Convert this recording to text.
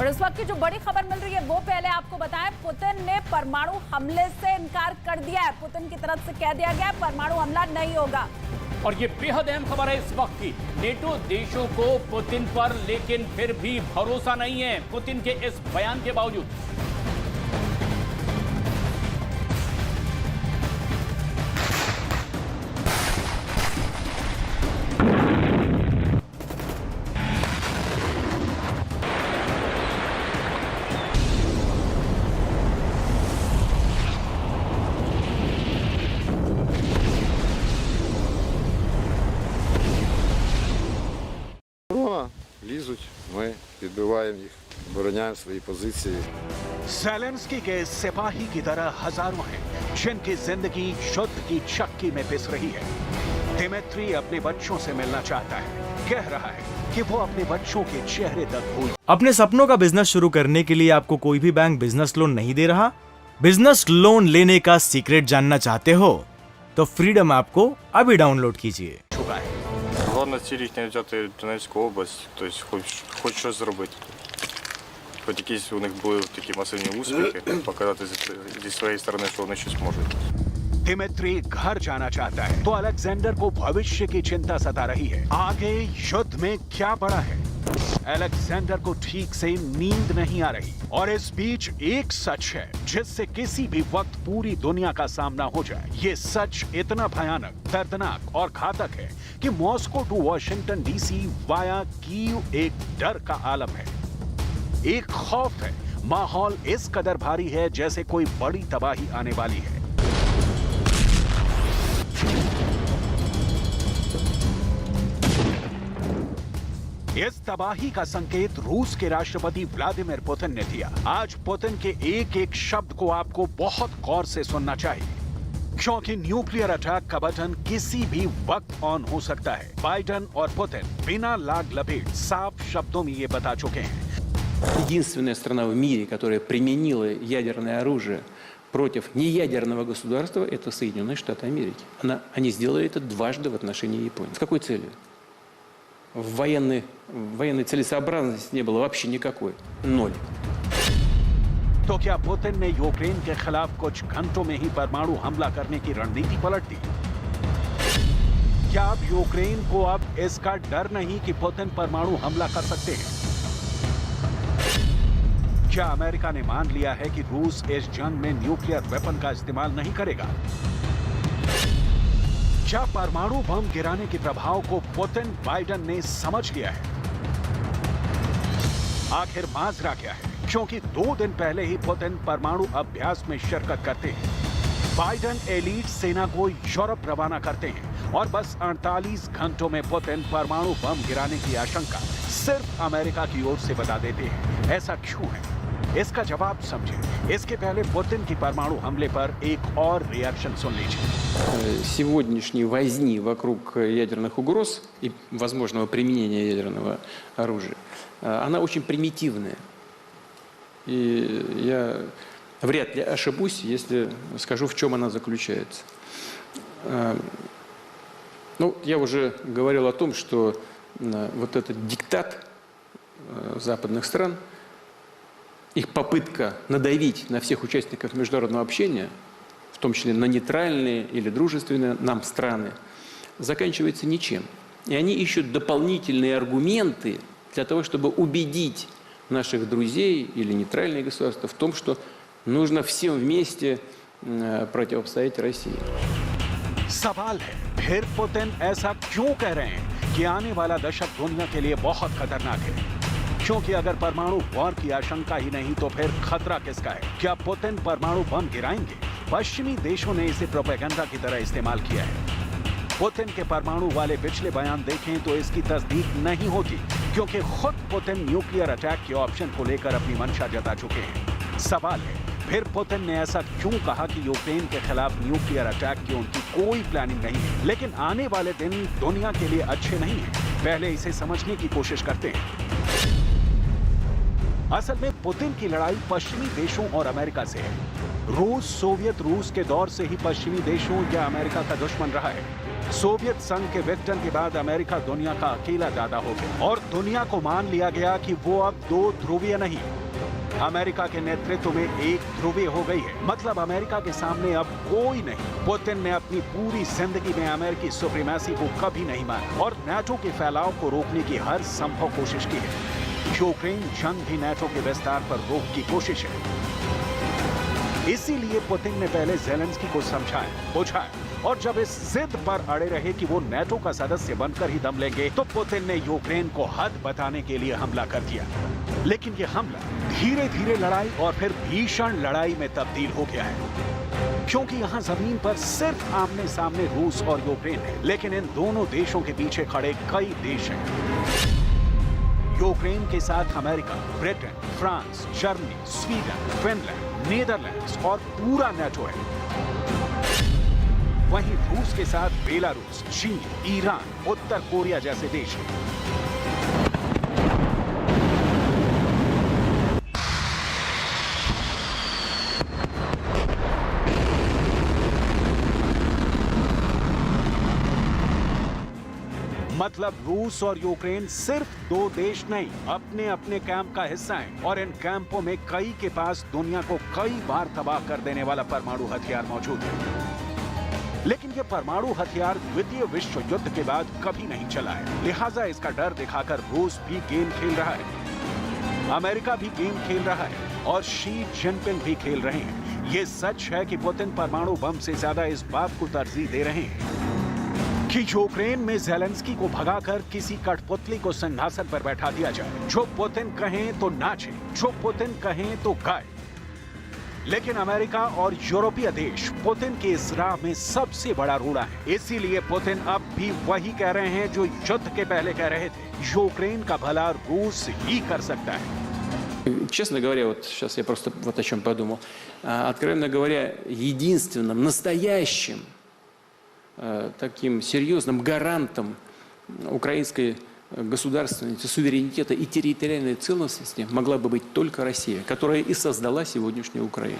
और इस वक्त की जो बड़ी खबर मिल रही है वो पहले आपको बताएं। पुतिन ने परमाणु हमले से इनकार कर दिया है। पुतिन की तरफ से कह दिया गया परमाणु हमला नहीं होगा। और ये बेहद अहम खबर है इस वक्त की। नेटो देशों को पुतिन पर लेकिन फिर भी भरोसा नहीं है, पुतिन के इस बयान के बावजूद। Лізуть, ми відбиваємо їх, обороняємо свої позиції. ज़ेलेंस्की के सिपाही की तरह हजारों हैं जिनकी जिंदगी शुद्ध की चक्की में पिस रही है। दिमित्री अपने बच्चों से मिलना चाहता है, कह रहा है कि वो अपने बच्चों के चेहरे तक भूल। अपने सपनों का बिजनेस शुरू करने के लिए आपको कोई भी बैंक बिजनेस लोन नहीं दे रहा? बिजनेस लोन लेने का सीक्रेट जानना चाहते हो तो फ्रीडम ऐप को अभी डाउनलोड कीजिए। Головне ціль їхня взяти Донецьку область, тобто хоч щось зробити. Хоч якісь у них були такі масивні успіхи, показати зі своєї сторони, що вони щось можуть. दिमित्री घर जाना चाहता है तो अलेक्जेंडर को भविष्य की चिंता सता रही है। आगे युद्ध में क्या पड़ा है, अलेक्जेंडर को ठीक से नींद नहीं आ रही। और इस बीच एक सच है जिससे किसी भी वक्त पूरी दुनिया का सामना हो जाए। ये सच इतना भयानक, दर्दनाक और घातक है कि Moscow to Washington DC via Kyiv एक डर का आलम है, एक खौफ है। माहौल इस कदर भारी है जैसे कोई बड़ी तबाही आने वाली है। इस तबाही का संकेत रूस के राष्ट्रपति व्लादिमीर पुतिन ने दिया। आज पुतिन के एक एक शब्द को आपको बहुत गौर से सुनना चाहिए, क्योंकि न्यूक्लियर अटैक का बटन किसी भी वक्त ऑन हो सकता है। बाइडेन और पुतिन बिना लाग लपेट साफ शब्दों में ये बता चुके हैं। Единственная страна в мире, которая применила ядерное оружие против неядерного государства, это Соединенные Штаты Америки. Они сделали это дважды в отношении Японии. С какой целью? Военной целесообразности не было вообще никакой. Ноль. तो क्या पुतिन ने यूक्रेन के खिलाफ कुछ घंटों में ही परमाणु हमला करने की रणनीति पलट दी? क्या अब यूक्रेन को अब इसका डर नहीं कि पुतिन परमाणु हमला कर सकते हैं? क्या अमेरिका ने मान लिया है कि रूस इस जंग में न्यूक्लियर वेपन का इस्तेमाल नहीं करेगा? क्या परमाणु बम गिराने के प्रभाव को पुतिन बाइडेन ने समझ लिया है? आखिर माजरा क्या है? क्योंकि 2 दिन पहले ही पुतिन परमाणु अभ्यास में शिरकत करते हैं। बाइडेन एलीट सेना को यूरोप रवाना करते हैं और बस 48 घंटों में पुतिन परमाणु बम गिराने की आशंका सिर्फ अमेरिका की ओर से बता देते हैं। ऐसा क्यों है? इसका जवाब समझें। इसके पहले पुतिन की परमाणु हमले पर एक और रिएक्शन सुन लीजिए। Сегодняшней возни вокруг ядерных угроз и возможного применения ядерного оружия, она очень примитивная. И я вряд ли ошибусь, если скажу, в чем она заключается. Ну, я уже говорил о том, что вот этот диктат западных стран, их попытка надавить на всех участников международного общения, в том числе на нейтральные или дружественные нам страны, заканчивается ничем. И они ищут дополнительные аргументы для того, чтобы убедить наших друзей или нейтральные государства в том, что нужно всем вместе противостоять России. सवाल है, फिर पुतिन ऐसा क्यों कह रहे हैं कि आने वाला दशक दुनिया के लिए बहुत खतरनाक है? क्योंकि अगर परमाणु वॉर की आशंका ही नहीं तो फिर खतरा किसका है? क्या पुतिन परमाणु बम गिराएंगे? पश्चिमी देशों ने इसे प्रोपेगेंडा की तरह इस्तेमाल किया है। पुतिन के परमाणु वाले पिछले बयान देखें तो इसकी तस्दीक नहीं होती, क्योंकि खुद पुतिन न्यूक्लियर अटैक के ऑप्शन को लेकर अपनी मंशा जता चुके हैं। सवाल है, फिर पुतिन ने ऐसा क्यों कहा कि यूक्रेन के खिलाफ न्यूक्लियर अटैक की उनकी कोई प्लानिंग नहीं है? लेकिन आने वाले दिन दुनिया के लिए अच्छे नहीं है, पहले इसे समझने की कोशिश करते हैं। असल में पुतिन की लड़ाई पश्चिमी देशों और अमेरिका से है। रूस सोवियत रूस के दौर से ही पश्चिमी देशों या अमेरिका का दुश्मन रहा है। सोवियत संघ के विघटन के बाद अमेरिका दुनिया का अकेला दादा हो गया और दुनिया को मान लिया गया कि वो अब दो ध्रुवीय नहीं, अमेरिका के नेतृत्व में एक ध्रुवीय हो गई है। मतलब अमेरिका के सामने अब कोई नहीं। पुतिन ने अपनी पूरी जिंदगी में अमेरिकी सुप्रीमेसी को कभी नहीं माना और नाटो के फैलाव को रोकने की हर संभव कोशिश की है। यूक्रेन जंग भी नाटो के विस्तार पर रोक की कोशिश है। इसीलिए पुतिन ने पहले ज़ेलेंस्की को समझाया, बुझाया और जब इस जिद पर अड़े रहे कि वो नाटो का सदस्य बनकर ही दम लेंगे, तो पुतिन ने यूक्रेन को हद बताने के लिए हमला कर दिया। लेकिन ये हमला धीरे धीरे लड़ाई और फिर भीषण लड़ाई में तब्दील हो गया है, क्योंकि यहाँ जमीन पर सिर्फ आमने सामने रूस और यूक्रेन है, लेकिन इन दोनों देशों के पीछे खड़े कई देश हैं। यूक्रेन के साथ America, Britain, France, Germany, Sweden, Finland, Netherlands और पूरा नाटो है। वहीं रूस के साथ बेलारूस, चीन, ईरान, उत्तर कोरिया जैसे देश हैं। मतलब रूस और यूक्रेन सिर्फ दो देश नहीं, अपने अपने कैंप का हिस्सा हैं और इन कैंपों में कई के पास दुनिया को कई बार तबाह कर देने वाला परमाणु हथियार मौजूद है। लेकिन ये परमाणु हथियार द्वितीय विश्व युद्ध के बाद कभी नहीं चला है, लिहाजा इसका डर दिखाकर रूस भी गेम खेल रहा है, अमेरिका भी गेम खेल रहा है और शी जिनपिंग भी खेल रहे हैं। ये सच है कि पुतिन परमाणु बम से ज्यादा इस बात को तरजीह दे रहे हैं कि यूक्रेन में ज़ेलेंस्की को भगाकर किसी कठपुतली को सिंहासन पर बैठा दिया जाए, जो पुतिन कहें तो नाचे, जो पुतिन कहें तो गाए। लेकिन अमेरिका और यूरोपीय देश पुतिन के इस राह में सबसे बड़ा रोड़ा है। इसीलिए पुतिन अब भी वही कह रहे हैं जो युद्ध के पहले कह रहे थे, यूक्रेन का भला रूस ही कर सकता है। Честно говоря, вот сейчас я просто вот о чем подумал. Откровенно говоря, единственным настоящим таким серьезным гарантом украинской государственности, суверенитета и территориальной целостности могла бы быть только Россия, которая и создала сегодняшнюю Украину.